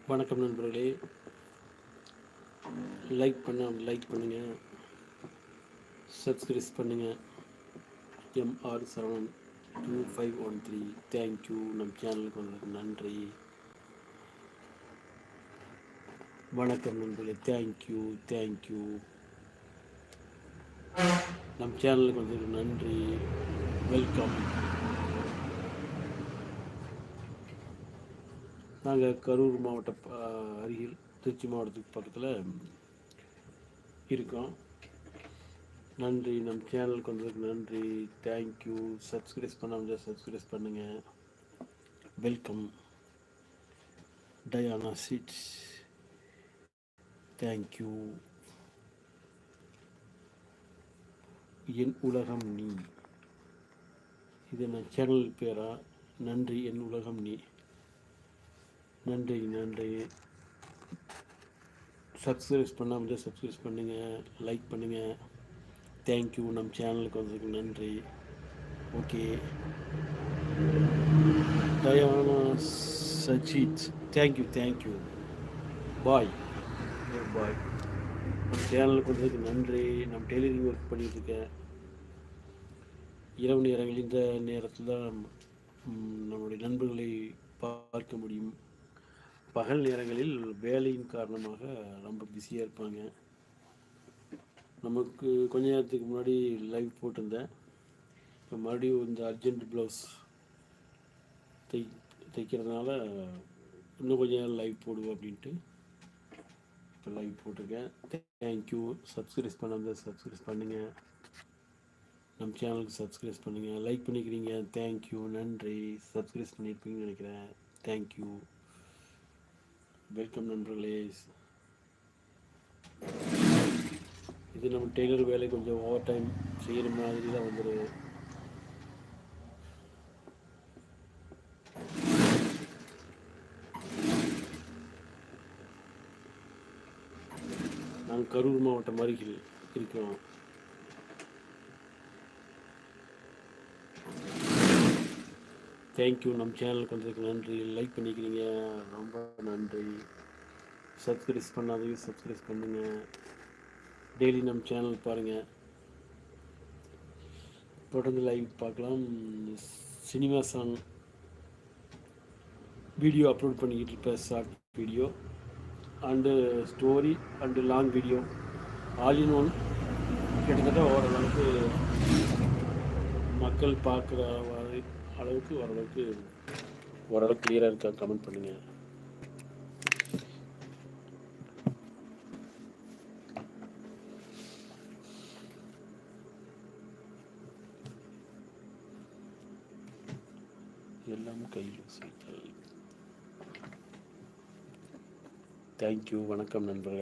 வணக்கம் நண்பர்களே. லைக் பண்ணுங்கள், சப்ஸ்கிரைப் பண்ணுங்கள். MR Saravan 2513 thank you. நம் சேனலுக்கு வந்ததுக்கு நன்றி. வணக்கம் நண்பர்களே. தேங்க்யூ. நம் சேனலுக்கு வந்ததுக்கு நன்றி. வெல்கம். நாங்கள் கரூர் மாவட்ட அருகில் திருச்சி மாவட்டத்துக்கு பக்கத்தில் இருக்கோம். நன்றி. நம் சேனலுக்கு வந்ததுக்கு நன்றி. தேங்க்யூ. சப்ஸ்கிரைப் பண்ணாமல் சப்ஸ்கிரைப் பண்ணுங்கள். வெல்கம். டயானா சீட்ஸ் தேங்க்யூ. என் உலகம் நீ, இது நான் சேனல் பேரா? நன்றி. என் உலகம் நீ. நன்றி. சப்ஸ்கிரைப் பண்ணாமல் சப்ஸ்கிரைப் பண்ணுங்கள், லைக் பண்ணுங்கள். தேங்க்யூ. நம் சேனலுக்கு வந்ததுக்கு நன்றி. Okay. Diana Sajith thank you. Bye. நம் சேனலுக்கு வந்ததுக்கு நன்றி. நம் டெய்லரிங் ஒர்க் பண்ணிகிட்ருக்கேன். இரவு நேரங்கள் இந்த நேரத்தில் தான் நம்முடைய நண்பர்களை பார்க்க முடியும். பகல் நேரங்களில் வேலையின் காரணமாக ரொம்ப பிஸியாக இருப்பாங்க. நமக்கு கொஞ்ச நேரத்துக்கு முன்னாடி லைவ் போட்டிருந்தேன். இப்போ மறுபடியும் இந்த அர்ஜென்ட் ப்ளவுஸ் தைக்கிறதுனால இன்னும் கொஞ்சம் நேரம் லைவ் போடுவோம் அப்படின்ட்டு இப்போ லைவ் போட்டிருக்கேன். தேங்க்யூ. சப்ஸ்கிரைப் பண்ணாமல் சப்ஸ்கிரைப் பண்ணுங்கள். நம்ம சேனலுக்கு சப்ஸ்கிரைப் பண்ணுங்கள், லைக் பண்ணிக்கிறீங்க. தேங்க்யூ. நன்றி. சப்ஸ்கிரைப் பண்ணியிருப்பீங்கன்னு நினைக்கிறேன். தேங்க்யூ. வெல்கம் நண்பர்களே. இது நம்ம டெய்லர் வேலை கொஞ்சம் ஓவர் டைம் செய்கிற மாதிரி தான் வந்துடுது. நாங்கள் கரூர் மாவட்டம் அருகில் இருக்கிறோம். தேங்க்யூ. நம்ம சேனலுக்கு வந்ததுக்கு நன்றி. லைக் பண்ணிக்கிறீங்க, ரொம்ப நன்றி. சப்ஸ்கிரைப் பண்ணாதீங்க, சப்ஸ்கிரைப் பண்ணுங்கள். டெய்லி நம்ம சேனல் பாருங்கள். தொடர்ந்து லைவ் பார்க்கலாம். சினிமா சாங் வீடியோ அப்லோட் பண்ணிக்கிட்டு இருப்பேன். Short video and story and long video all in one. கிட்டத்தட்ட ஓரளவுக்கு மக்கள் பார்க்குற அளவுக்கு ஓரளவுக்கு கிளியராக இருக்கா? கமெண்ட் பண்ணுங்கள். எல்லாம் கையில் செய்தல். தேங்க்யூ. வணக்கம் நண்பர்கள்.